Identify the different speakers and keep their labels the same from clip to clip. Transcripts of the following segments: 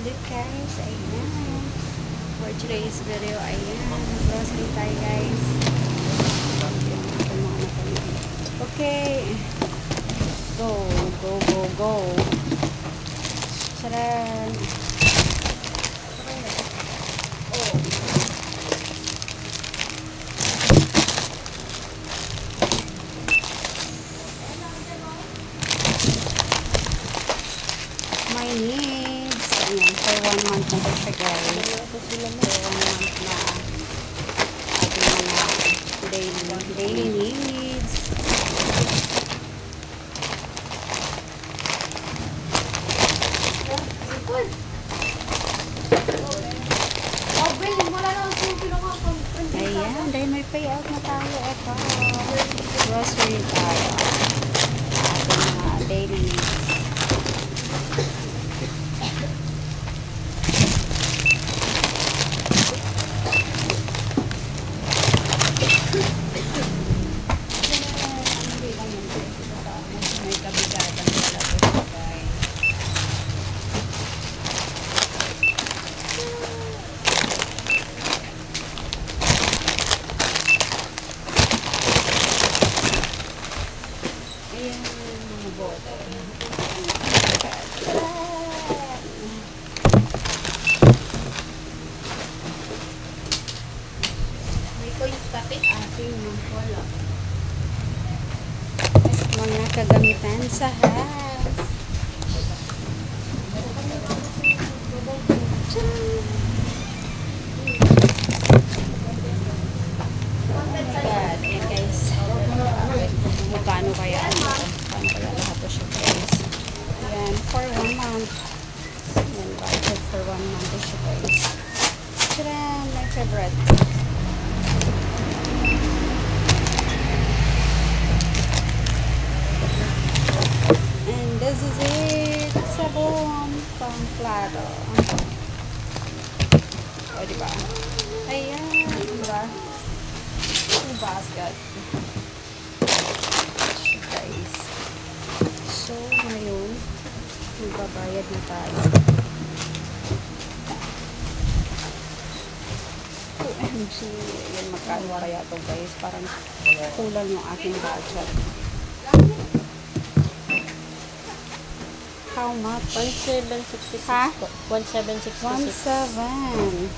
Speaker 1: ulit guys. Ayan. For today's video, ayan. Grocery tayo guys. Okay. Go, go, go, go. Charan. My needs. Ayan, for 1 month na siya guys. For 1 month na ating mga daily needs. Ayan, dahil may payout na tayo. Ito, grocery tayo. Ating mga daily needs. May kabigatan pala ito guys. Ayan, mga bote. May coins pati ating wala. Mga kagamitan sa house. Oh my God. Ayan guys. Magkano kaya? Magkano kaya lahat to siya guys? Ayan. For 1 month. Ayan. Budget for 1 month to siya guys. Tcharam! My favorite. This is it. Sabon pang plato. O, diba? Ayan. Diba? Yung basket. Guys. So, ngayon, magbabayad na tayo. OMG. Ayan, magkano kaya ito guys? Parang kulang yung aking budget. How much?
Speaker 2: 1766.
Speaker 1: Ha?
Speaker 2: 1766.
Speaker 1: 17 plus 17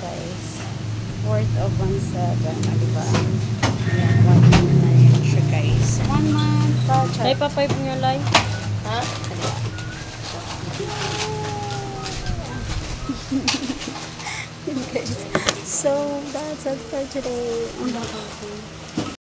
Speaker 1: guys, worth of 17, diba? Ayan, 1 month na yun siya guys. 1 month budget.
Speaker 2: Ay, pa-5 nyo lang. Ha?
Speaker 1: Guys, so that's it for today.